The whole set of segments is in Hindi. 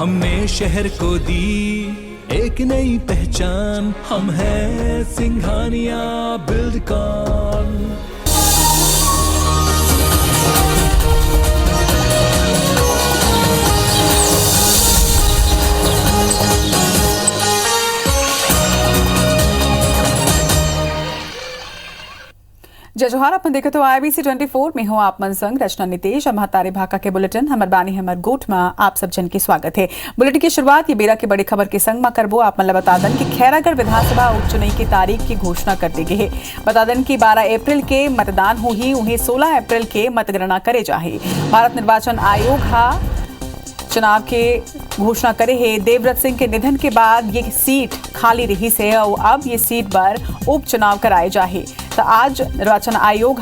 हमने शहर को दी एक नई पहचान, हम हैं सिंघानिया बिल्डकॉन। जय जोहार। अपन देखे तो IBC 24 में हूँ आप मन संग रचना नितेश। हम तारे भाका के बुलेटिन हमर बानी हमर गोठ में आप सब जन के स्वागत है। बुलेटिन की शुरुआत ये बेरा के बड़ी खबर के संग में करबो। आप मन बता दन कि खैरागढ़ विधानसभा उपचुनाव की तारीख की घोषणा कर दी गई है। बता दन कि 12 अप्रैल के मतदान होही, उन्हें 16 अप्रैल के मतगणना करे जाही। भारत निर्वाचन आयोग चुनाव के घोषणा करे है। देवव्रत सिंह के निधन के बाद ये सीट खाली रही से और अब ये सीट पर उपचुनाव कराए जाहे। तो आज निर्वाचन आयोग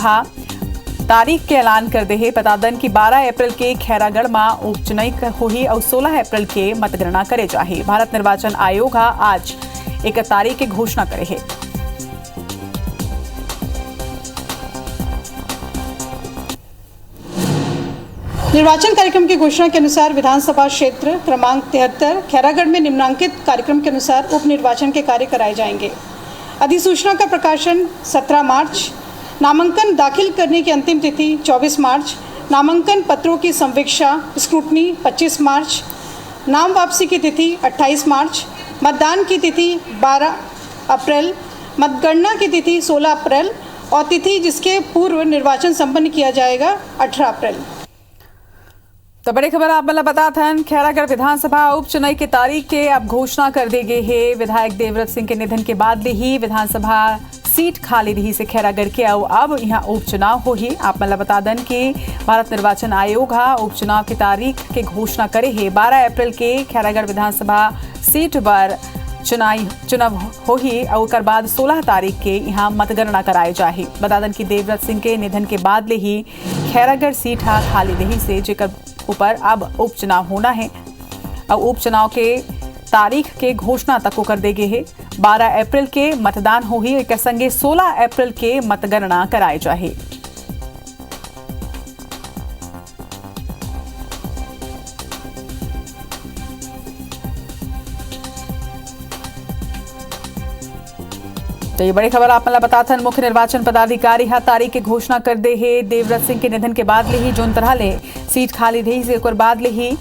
तारीख के ऐलान कर दे है। बता दन कि 12 अप्रैल के खैरागढ़ में उपचुनाव होही और 16 अप्रैल के मतगणना करे जाहे। भारत निर्वाचन आयोग आज एक तारीख की घोषणा करे है। निर्वाचन कार्यक्रम की घोषणा के अनुसार विधानसभा क्षेत्र क्रमांक 73 खैरागढ़ में निम्नांकित कार्यक्रम के अनुसार उप निर्वाचन के कार्य कराए जाएंगे। अधिसूचना का प्रकाशन 17 मार्च, नामांकन दाखिल करने की अंतिम तिथि 24 मार्च, नामांकन पत्रों की संवीक्षा स्क्रूटनी 25 मार्च, नाम वापसी की तिथि 28 मार्च, मतदान की तिथि 12 अप्रैल, मतगणना की तिथि 16 अप्रैल और तिथि जिसके पूर्व निर्वाचन संपन्न किया जाएगा 18 अप्रैल। तो बड़ी खबर आप मतलब बता था खैरागढ़ विधानसभा उपचुनाव की तारीख के अब घोषणा कर दी गई है। विधायक देवव्रत सिंह के निधन के बाद ही विधानसभा सीट खाली रही से खैरागढ़ के अब यहाँ उपचुनाव हो ही। आप मतलब बता दें कि भारत निर्वाचन आयोग उपचुनाव की तारीख के घोषणा करे है। 12 अप्रैल के खैरागढ़ विधानसभा सीट पर चुनाव हो ही और बाद 16 तारीख के यहाँ मतगणना कराए जाए। बता दें कि देवव्रत सिंह के निधन के बाद ही खैरागढ़ सीट खाली रही से जेकर ऊपर अब उपचुनाव होना है और उपचुनाव के तारीख के घोषणा तक को कर दे गए है। 12 अप्रैल के मतदान हो ही एक संगे 16 अप्रैल के मतगणना कराए जाए। तो ये बड़ी खबर आप मतलब बताते हैं। मुख्य निर्वाचन पदाधिकारी तारीख की घोषणा कर दे है। देवव्रत सिंह के निधन के बाद ही जोन तरह ले सीट खाली रही से बाद ही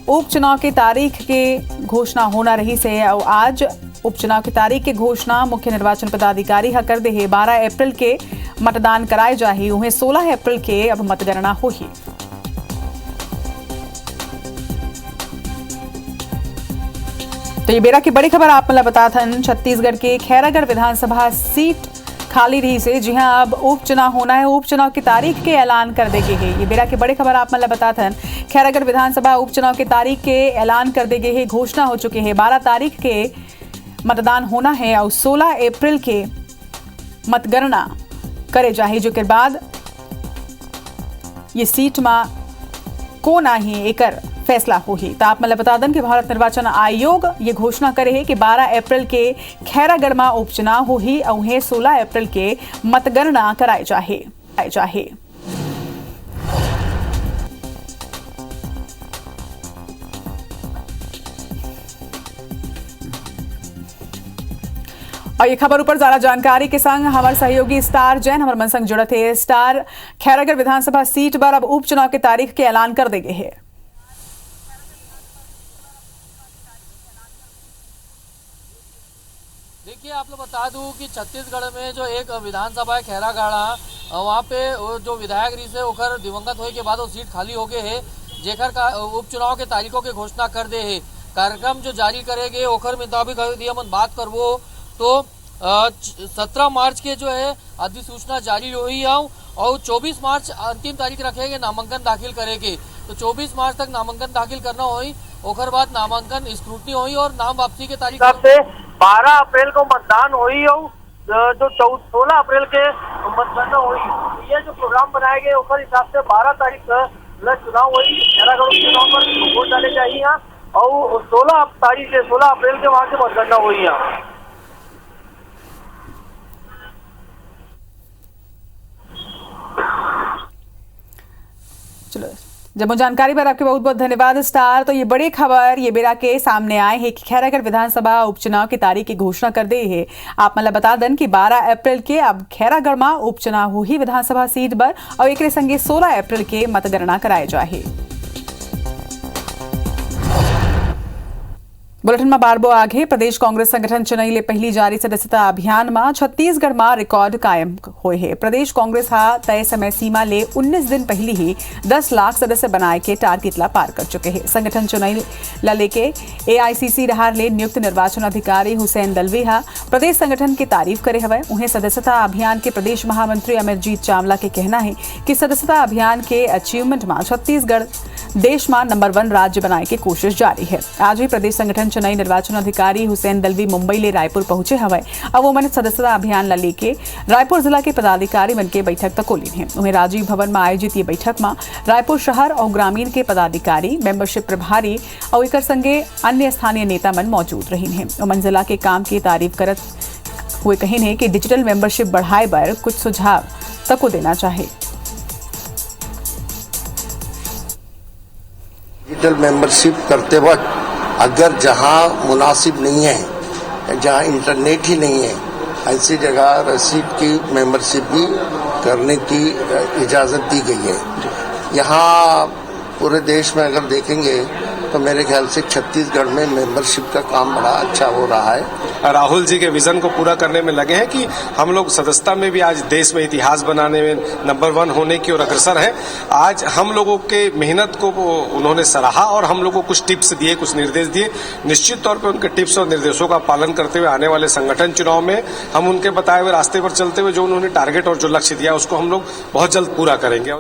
उपचुनाव की तारीख के घोषणा होना रही से और आज उपचुनाव की तारीख की घोषणा मुख्य निर्वाचन पदाधिकारी कर दे है। 12 अप्रैल के मतदान कराए जाए, उन्हें 16 अप्रैल के अब मतगणना हो ही। तो ये बेरा की बड़ी खबर आप मतलब बता था। छत्तीसगढ़ के खैरागढ़ विधानसभा सीट खाली रही से जी हां अब उपचुनाव होना है। उपचुनाव की तारीख के ऐलान कर दे गए है। ये बेरा की बड़ी खबर आप मतलब बता था। खैरागढ़ विधानसभा उपचुनाव की तारीख के ऐलान कर दे गए है, घोषणा हो चुके हैं। 12 तारीख के मतदान होना है और 16 अप्रैल के मतगणना करे जाए। जो के बाद ये सीट में कौन आई एक फैसला हो ही। तो आप मतलब बता दें कि भारत निर्वाचन आयोग ये घोषणा करे है कि 12 अप्रैल के खैरागढ़ में उपचुनाव हो ही और उन्हें 16 अप्रैल के मतगणना कराए जाए। और ये खबर ऊपर ज्यादा जानकारी के संग हमारे सहयोगी स्टार जैन हमारे मन संग जुड़त है। स्टार, खैरागढ़ विधानसभा सीट पर अब उपचुनाव की तारीख के ऐलान कर दे गए है। देखिए, आप लोग बता दूं कि छत्तीसगढ़ में जो एक विधानसभा है खैरागढ़, वहाँ पे जो विधायक रही से ओकर दिवंगत होने के बाद वो सीट खाली हो गए है। जेकर का उपचुनाव के तारीखों के घोषणा कर दे है। कार्यक्रम जो जारी करेंगे ओकर मुताबिक यदि हम बात करबो तो 17 मार्च के जो है अधिसूचना जारी हुई और 24 मार्च अंतिम तारीख रखेंगे नामांकन दाखिल करेंगे। तो 24 मार्च तक नामांकन दाखिल करना हुई, ओकर बाद नामांकन स्क्रूटनी हुई और नाम वापसी के तारीख से 12 अप्रैल को मतदान हुई और जो 16 अप्रैल के मतगणना हुई। ये जो प्रोग्राम बनाए गए ओकर हिसाब से 12 तारीख चुनाव हुई। खैरागढ़ चुनाव पर वोट डाले जाइए और 16 अप्रैल के वहाँ से मतगणना हुई है। चलो जब जानकारी पर आपके बहुत बहुत धन्यवाद स्टार। तो ये बड़ी खबर ये बेरा के सामने आए हैं कि खैरागढ़ विधानसभा उपचुनाव की तारीख की घोषणा कर दी है। आप मतलब बता दें कि 12 अप्रैल के अब खैरागढ़ में उपचुनाव हुई विधानसभा सीट पर और एक संगे 16 अप्रैल के मतगणना कराए जाए। बुलेटिन में बारबो आगे प्रदेश कांग्रेस संगठन चुनाई ले पहली जारी सदस्यता अभियान में छत्तीसगढ़ में रिकॉर्ड कायम हुए है। प्रदेश कांग्रेस तय समय सीमा ले 19 दिन पहले ही 10 लाख सदस्य बनाए के टारगेट ला पार कर चुके हैं। संगठन चुनाई ला लेके AICC रहार ले नियुक्त निर्वाचन अधिकारी हुसैन दलवी प्रदेश संगठन की तारीफ करे हवे। उन्हें सदस्यता अभियान के प्रदेश महामंत्री अमरजीत चावला के कहना है कि सदस्यता अभियान के अचीवमेंट में छत्तीसगढ़ देश में नंबर 1 राज्य बनाए की कोशिश जारी है। आज भी प्रदेश संगठन चुनाई निर्वाचन अधिकारी हुसैन दलवी मुंबई ले रायपुर पहुंचे हवे। अब वो मन सदस्यता अभियान ला लेके रायपुर जिला के पदाधिकारी मन के बैठक तक कोली है। उन्हें राजीव भवन में आयोजित ये बैठक में रायपुर शहर और ग्रामीण के पदाधिकारी मेंबरशिप प्रभारी और एक संगे अन्य स्थानीय नेता मन मौजूद रही हैं। उमन जिला के काम की तारीफ करत हुए कही है कि डिजिटल मेंबरशिप बढ़ाए पर कुछ सुझाव तक देना चाहे। डिजिटल मेंबरशिप करते वक्त अगर जहां मुनासिब नहीं है, जहां इंटरनेट ही नहीं है, ऐसी जगह रसीद की मेंबरशिप भी करने की इजाज़त दी गई है। यहाँ पूरे देश में अगर देखेंगे तो मेरे ख्याल से छत्तीसगढ़ में मेंबरशिप का काम बड़ा अच्छा हो रहा है। राहुल जी के विजन को पूरा करने में लगे हैं कि हम लोग सदस्यता में भी आज देश में इतिहास बनाने में नंबर 1 होने की ओर अग्रसर है। आज हम लोगों के मेहनत को उन्होंने सराहा और हम लोगों को कुछ टिप्स दिए, कुछ निर्देश दिए। निश्चित तौर पर उनके टिप्स और निर्देशों का पालन करते हुए आने वाले संगठन चुनाव में हम उनके बताए हुए रास्ते पर चलते हुए जो उन्होंने टारगेट और जो लक्ष्य दिया उसको हम लोग बहुत जल्द पूरा करेंगे।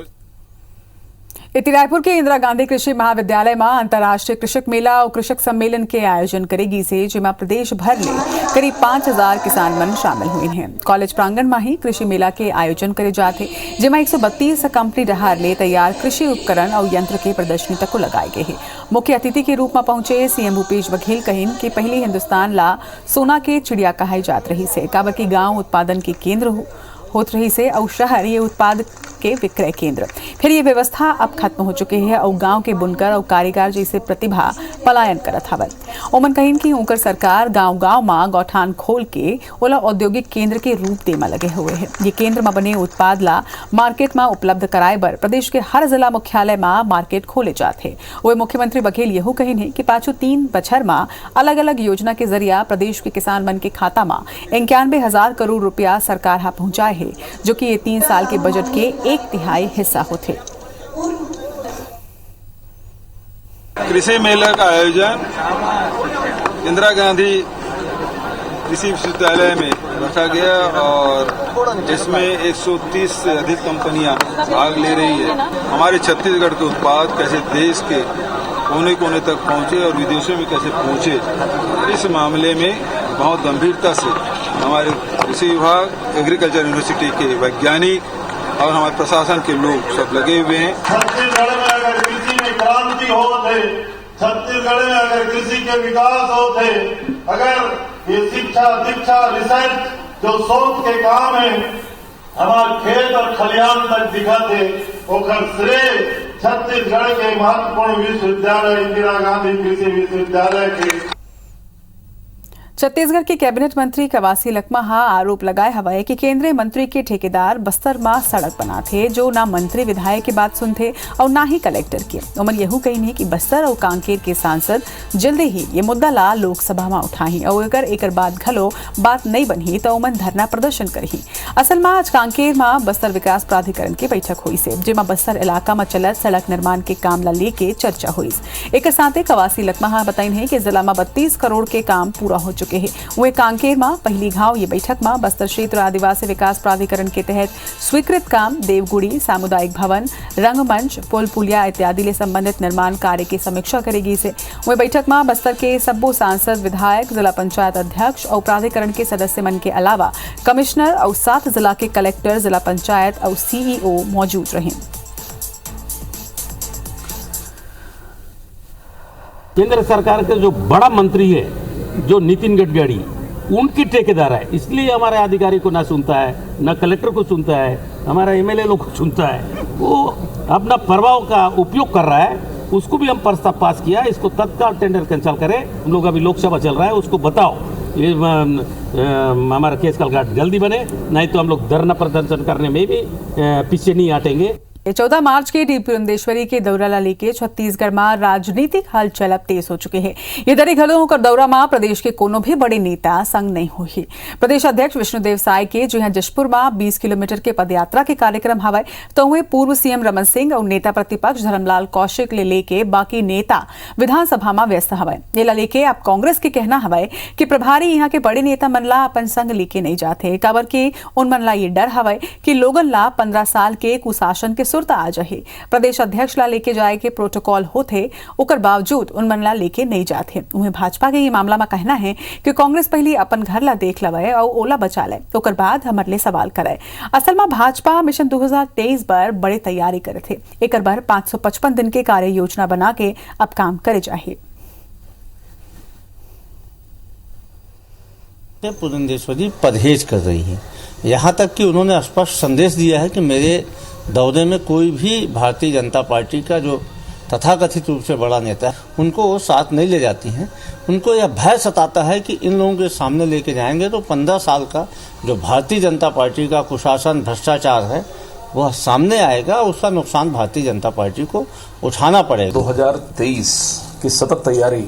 रायपुर के इंदिरा गांधी कृषि महाविद्यालय में अंतर्राष्ट्रीय कृषक मेला और कृषक सम्मेलन के आयोजन करेगी से जिसमें प्रदेश भर में करीब 5000 किसान मन शामिल हुए हैं। कॉलेज प्रांगण में ही कृषि मेला के आयोजन करे जाते जिसमें 132 कंपनी रहार ले तैयार कृषि उपकरण और यंत्र के प्रदर्शनी तक को लगाए गए हैं। मुख्य अतिथि के रूप में पहुंचे CM भूपेश बघेल कहिन कि पहले हिंदुस्तान ला सोना के चिड़िया कहाई जात रही से काबर की गांव उत्पादन के केंद्र होत रही से और शहर ये उत्पाद के विक्रय केंद्र। फिर ये व्यवस्था अब खत्म हो चुकी है और गांव के बुनकर और कारीगर जैसे प्रतिभा पलायन करत हवन। ओमन कहिन की उनकर सरकार गांव-गांव में गौठान खोल के ओला औद्योगिक केंद्र के रूप देमा लगे हुए हैं। ये केंद्र में बने उत्पाद ला मार्केट में उपलब्ध कराए बर प्रदेश के हर जिला मुख्यालय में मार्केट खोले जाते। वही मुख्यमंत्री बघेल यहू कहिन है कि पाछू 3 बछर में अलग अलग योजना के जरिया प्रदेश के किसान मन के खाता में 91,000 करोड़ रुपया सरकार पहुंचाए है, जो कि ये 3 साल के बजट के 1/3 हिस्सा होते। कृषि मेला का आयोजन इंदिरा गांधी कृषि विश्वविद्यालय में रखा गया और इसमें 130 से अधिक कंपनियां भाग ले रही है। हमारे छत्तीसगढ़ के उत्पाद कैसे देश के कोने कोने तक पहुंचे और विदेशों में कैसे पहुंचे, इस मामले में बहुत गंभीरता से हमारे कृषि विभाग, एग्रीकल्चर यूनिवर्सिटी के वैज्ञानिक और हमारे प्रशासन के लोग सब लगे हुए हैं। छत्तीसगढ़ में अगर कृषि में क्रांति हो थे, छत्तीसगढ़ में अगर कृषि के विकास हो थे, अगर ये शिक्षा दीक्षा रिसर्च जो शोध के काम है हमारे खेत और खलियान तक दिखा थे, ओकर श्रेय छत्तीसगढ़ के महत्वपूर्ण विश्वविद्यालय इंदिरा गांधी कृषि विश्वविद्यालय के। छत्तीसगढ़ के कैबिनेट मंत्री कवासी लखमा आरोप लगाए हवाए कि केंद्रीय मंत्री के ठेकेदार बस्तर में सड़क बनाते जो ना मंत्री विधायक की बात सुनते और ना ही कलेक्टर की। उमन यहू कही कि बस्तर और कांकेर के सांसद जल्दी ही ये मुद्दा ला लोकसभा में उठाही और अगर एक बाद घलो बात नहीं बनी तो उमन धरना प्रदर्शन करही। असल में आज कांकेर में बस्तर विकास प्राधिकरण की बैठक हुई से जिसमें बस्तर इलाका में चलत सड़क निर्माण के काम ला लेके चर्चा हुई। एक साथ कवासी लखमा बताइन है कि जिला में 32 करोड़ के काम पूरा हो चुके हैं। वे कांकेर में पहली घाव ये बैठक में बस्तर क्षेत्र आदिवासी विकास प्राधिकरण के तहत स्वीकृत काम देवगुड़ी सामुदायिक भवन, रंगमंच, पुल पुलिया इत्यादि ले संबंधित निर्माण कार्य की समीक्षा करेगी से वे बैठक में बस्तर के सब्बो सांसद, विधायक, जिला पंचायत अध्यक्ष और प्राधिकरण के सदस्य मन के अलावा कमिश्नर और 7 जिला के कलेक्टर, जिला पंचायत और CEO मौजूद रहे। केंद्र सरकार के जो बड़ा मंत्री है जो नितिन गडकरी, उनकी ठेकेदार है, इसलिए हमारे अधिकारी को ना सुनता है, ना कलेक्टर को सुनता है, हमारा MLA लोग को सुनता है। वो अपना प्रभाव का उपयोग कर रहा है, उसको भी हम प्रस्ताव पास किया, इसको तत्काल टेंडर कैंसिल करें। हम लोग अभी लोकसभा चल रहा है, उसको बताओ ये हमारा केस कलघाट जल्दी बने, नहीं तो हम लोग धरना प्रदर्शन करने में भी पीछे नहीं हटेंगे। 14 मार्च के डी पुरंदेश्वरी के दौरा लेके छत्तीसगढ़ में राजनीतिक हलचल अब तेज हो चुके हैं। ये दरी घलो होकर दौरा में प्रदेश के कोनो भी बड़े नेता संग नहीं हुई। प्रदेश अध्यक्ष विष्णुदेव साय के जो यहाँ जशपुर में 20 किलोमीटर के पदयात्रा के कार्यक्रम हवाए, तो हुए पूर्व सीएम रमन सिंह और नेता प्रतिपक्ष धर्मलाल कौशिक लेके बाकी नेता विधानसभा में व्यस्त हवाए। ये लेके अब कांग्रेस के कहना हवाए कि प्रभारी यहाँ के बड़े नेता मनला अपन संग लेके नहीं जाते, काबर के उन मनला ये डर हवाए कि लोगन ला 15 साल के कुशासन के सुरता आ जाए। प्रदेश अध्यक्ष ला लेके जाए के प्रोटोकॉल होते, उकर बावजूद उन मन ला लेके नहीं जाते। उन्हें भाजपा के ये मामला में कहना है कि कांग्रेस पहले अपन घर ला देख लवे और ओला बचा ले, उकर बाद हमारे लिए सवाल करे। असल में भाजपा मिशन 2023 पर बड़े तैयारी करे थे, एक बार 555 दिन के कार्य योजना बना के अब काम करे जाए। पुरंदेश्वरी परहेज कर रही है, यहाँ तक कि उन्होंने स्पष्ट संदेश दिया है कि मेरे दौरे में कोई भी भारतीय जनता पार्टी का जो तथाकथित रूप से बड़ा नेता है उनको वो साथ नहीं ले जाती हैं। उनको यह भय सताता है कि इन लोगों के सामने लेके जाएंगे तो 15 साल का जो भारतीय जनता पार्टी का कुशासन भ्रष्टाचार है वह सामने आएगा, उसका नुकसान भारतीय जनता पार्टी को उठाना पड़ेगा। 2023 की सतत तैयारी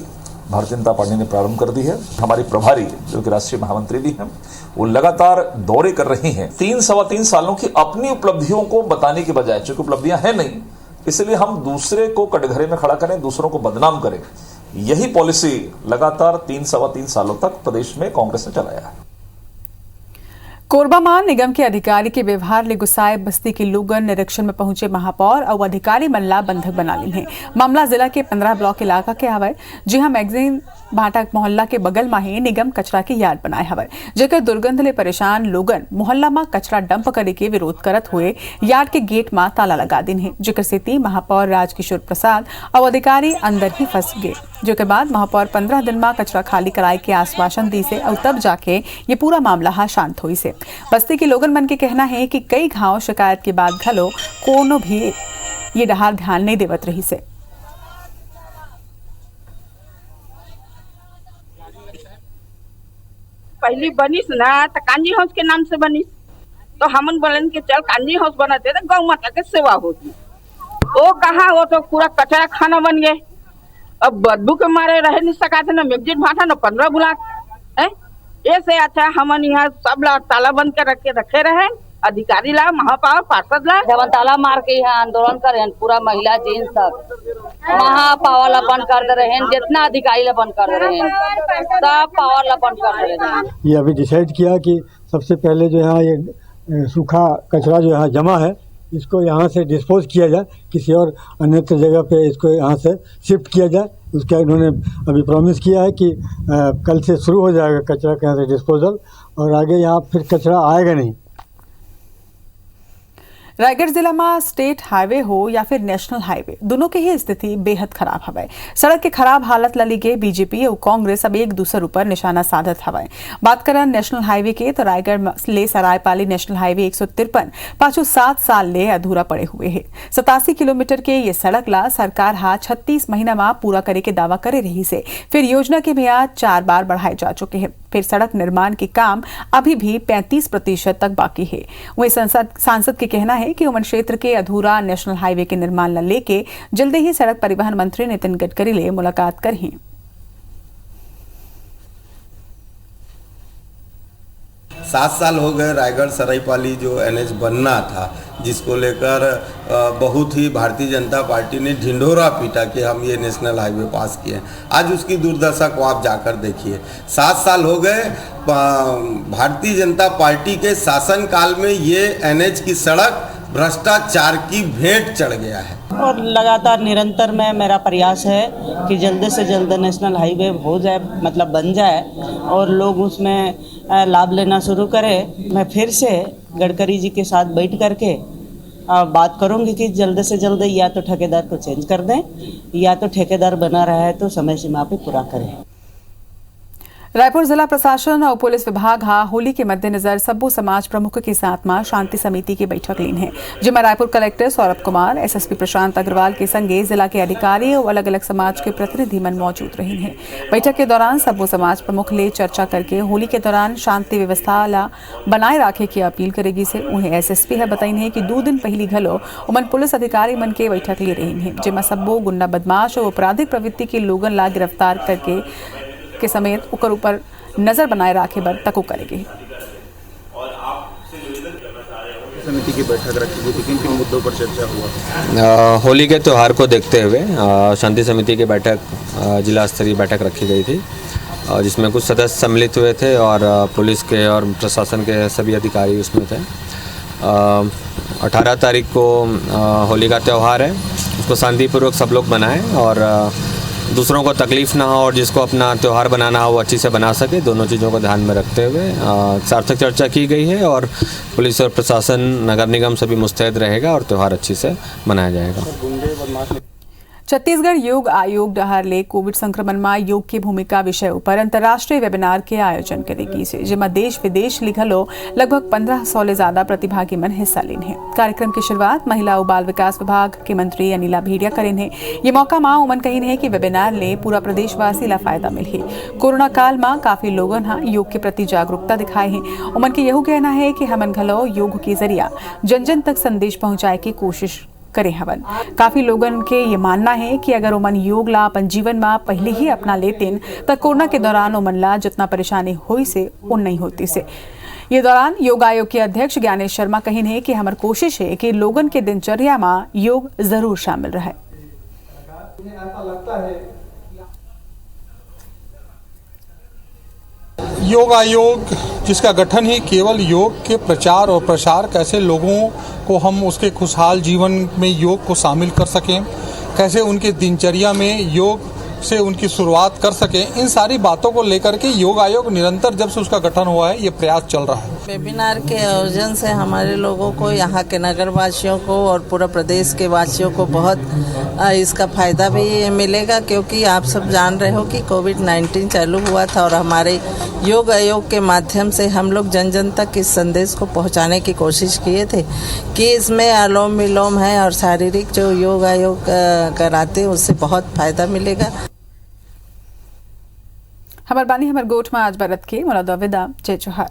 भारतीय जनता पार्टी ने प्रारंभ कर दी है। हमारी प्रभारी जो कि राष्ट्रीय महामंत्री भी हैं, वो लगातार दौरे कर रही हैं। 3-3.25 सालों की अपनी उपलब्धियों को बताने के बजाय, चूंकि उपलब्धियां हैं नहीं, इसलिए हम दूसरे को कटघरे में खड़ा करें, दूसरों को बदनाम करें, यही पॉलिसी लगातार 3-3.25 सालों तक प्रदेश में कांग्रेस ने चलाया है। कोरबा में निगम के अधिकारी के व्यवहार ले गुस्साए बस्ती के लोगन निरीक्षण में पहुंचे महापौर और अधिकारी मनला बंधक बना ली है। मामला जिला के 15 ब्लॉक इलाका के हवाए, जी हाँ मैगजीन भाटक मोहल्ला के बगल में ही निगम कचरा की यार्ड बनाए हवाए, जेकर दुर्गंध ले परेशान लोगन मोहल्ला में कचरा डंप करे के विरोध करत हुए यार्ड के गेट में ताला लगा दिन है, जेकर सेती महापौर राजकिशोर प्रसाद और अधिकारी अंदर ही फंस गए। जो के बाद महापौर 15 दिन में कचरा खाली कराए के आश्वासन दी से और तब जाके ये पूरा मामला शांत हुई से। बस्ती के लोगन मन के कहना है कि कई घाव शिकायत के बाद घलो कोनो भी ये डहार ध्यान नहीं देवत रही से। पहली बनिस ना तो कांजी हाउस के नाम से बनिस, तो हमन बोलन के चल कांजी हाउस बनाते तो गौ माता के सेवा होती। वो कहा वो तो पूरा कचरा खाना बन गए, अब बदबू के मारे रह नहीं सका थे ना मैगजीन भाटा ना 15 ब्लॉक है। ऐसे अच्छा हमन यहाँ सब ला ताला बंद कर रखे रहे, अधिकारी ला महापौर पार्षद ला जब ताला मार के यहाँ आंदोलन करे, पूरा महिला जेंट्स सब महापौर ला बंद कर दे रहे, जितना अधिकारी ला बंद कर दे रहे, सब पावर ला बंद कर दे रहे। ये अभी डिसाइड किया कि सबसे पहले जो यहाँ ये सूखा कचरा जो यहाँ जमा है इसको यहाँ से डिस्पोज किया जाए, किसी और अन्यत्र जगह पे इसको यहाँ से शिफ्ट किया जाए। उसका इन्होंने अभी प्रॉमिस किया है कि कल से शुरू हो जाएगा कचरा के यहाँ से डिस्पोजल, और आगे यहाँ फिर कचरा आएगा नहीं। रायगढ़ जिला में स्टेट हाईवे हो या फिर नेशनल हाईवे, दोनों की ही स्थिति बेहद खराब हवाए। सड़क के खराब हालत लगे बीजेपी और कांग्रेस अब एक दूसरे ऊपर निशाना साधत हवाए। बात करें नेशनल हाईवे के तो रायगढ़ ले सरायपाली नेशनल हाईवे 153 पाछू 7 साल ले अधूरा पड़े हुए है। 87 किलोमीटर के ये सड़क ला सरकार 36 महीना में पूरा करे के दावा करे रही से, फिर योजना के मियाद 4 बार बढ़ाए जा चुके हैं। फिर सड़क निर्माण के काम अभी भी 35% तक बाकी है। वही सांसद के कहना है कि उमन क्षेत्र के अधूरा नेशनल हाईवे के निर्माण न लेके जल्दी ही सड़क परिवहन मंत्री नितिन गडकरी ले मुलाकात करें। 7 साल हो गए रायगढ़ सरायपाली जो NH बनना था, जिसको लेकर बहुत ही भारतीय जनता पार्टी ने ढिंढोरा पीटा कि हम ये नेशनल हाईवे पास किए। आज उसकी दुर्दशा को आप जाकर देखिए। 7 साल हो गए भारतीय जनता पार्टी के शासनकाल में ये NH की सड़क भ्रष्टाचार की भेंट चढ़ गया है। और लगातार निरंतर में मेरा प्रयास है कि जल्द से जल्द नेशनल हाईवे हो जाए, मतलब बन जाए और लोग उसमें लाभ लेना शुरू करें। मैं फिर से गडकरी जी के साथ बैठ करके बात करूंगी कि जल्द से जल्द या तो ठेकेदार को चेंज कर दें या तो ठेकेदार बना रहा है तो समय सीमा पे पूरा करें। रायपुर जिला प्रशासन और पुलिस विभाग होली के मद्देनजर सब्बू समाज प्रमुख के साथ में शांति समिति की बैठक लीन है, जिसमें रायपुर कलेक्टर सौरभ कुमार, एसएसपी प्रशांत अग्रवाल के संगे जिला के अधिकारी और अलग अलग समाज के प्रतिनिधि मन मौजूद रहे हैं। बैठक के दौरान सब्बू समाज प्रमुख ले चर्चा करके होली के दौरान शांति व्यवस्था ला बनाए रखे की अपील करेगी से उन्हें एसएसपी है बताई है कि 2 दिन पहली घलो उमन पुलिस अधिकारी मन के बैठक ले रही है, जिसमें सब्बू गुंडा बदमाश और आपराधिक प्रवृत्ति के लोगन ला गिरफ्तार करके के समेत उकर ऊपर नजर बनाए रखे बर तको करेगी। समिति की बैठक रखी गई थी, किन मुद्दों पर चर्चा हुआ? होली के त्यौहार को देखते हुए शांति समिति की बैठक जिला स्तरीय बैठक रखी गई थी, जिसमें कुछ सदस्य सम्मिलित हुए थे और पुलिस के और प्रशासन के सभी अधिकारी उसमें थे। 18 तारीख को होली का त्यौहार है, उसको शांतिपूर्वक सब लोग मनाएं और दूसरों को तकलीफ़ ना हो और जिसको अपना त्यौहार बनाना हो वो अच्छी से बना सके, दोनों चीज़ों को ध्यान में रखते हुए सार्थक चर्चा की गई है और पुलिस और प्रशासन, नगर निगम सभी मुस्तैद रहेगा और त्यौहार अच्छी से मनाया जाएगा। छत्तीसगढ़ योग आयोग डहर ले कोविड संक्रमण में योग की भूमिका विषय पर अंतर्राष्ट्रीय वेबिनार के आयोजन करेगी, जिसमें देश विदेश लिखलो लगभग 1500 से ज्यादा प्रतिभागी मन हिस्सा लेने हैं। कार्यक्रम की शुरुआत महिला और बाल विकास विभाग के मंत्री अनिला भेड़िया करें है। ये मौका मां उमन कही है कि वेबिनार ले पूरा प्रदेशवासी ला फायदा मिले। कोरोना काल में काफी लोगन योग के प्रति जागरूकता दिखाए हैं। उमन के यह कहना है कि हमन घलो योग के जरिया जन जन तक संदेश पहुंचाए की कोशिश करे हवन। काफी लोगन के ये मानना है कि अगर उमन योग ला अपन जीवन में पहले ही अपना लेतेन तो कोरोना के दौरान उमन ला जितना परेशानी हुई से उन नहीं होती से। ये दौरान योग आयोग के अध्यक्ष ज्ञानेश शर्मा कहिन है कि हमारी कोशिश है कि लोगन के दिनचर्या में योग जरूर शामिल रहे। योग आयोग जिसका गठन ही केवल योग के प्रचार और प्रसार, कैसे लोगों को हम उसके खुशहाल जीवन में योग को शामिल कर सकें, कैसे उनके दिनचर्या में योग से उनकी शुरुआत कर सकें, इन सारी बातों को लेकर के योग आयोग निरंतर जब से उसका गठन हुआ है ये प्रयास चल रहा है। वेबिनार के आयोजन से हमारे लोगों को, यहाँ के नगर वासियों को और पूरा प्रदेश के वासियों को बहुत इसका फायदा भी मिलेगा, क्योंकि आप सब जान रहे हो कि कोविड-19 चालू हुआ था और हमारे योग आयोग के माध्यम से हम लोग जन जन तक इस संदेश को पहुँचाने की कोशिश किए थे कि इसमें अनुलोम विलोम है और शारीरिक जो योग आयोग कराते हैं उससे बहुत फायदा मिलेगा। हमार बानी हमार गोठ में आज भारत के मोला विदा। जय जोहार।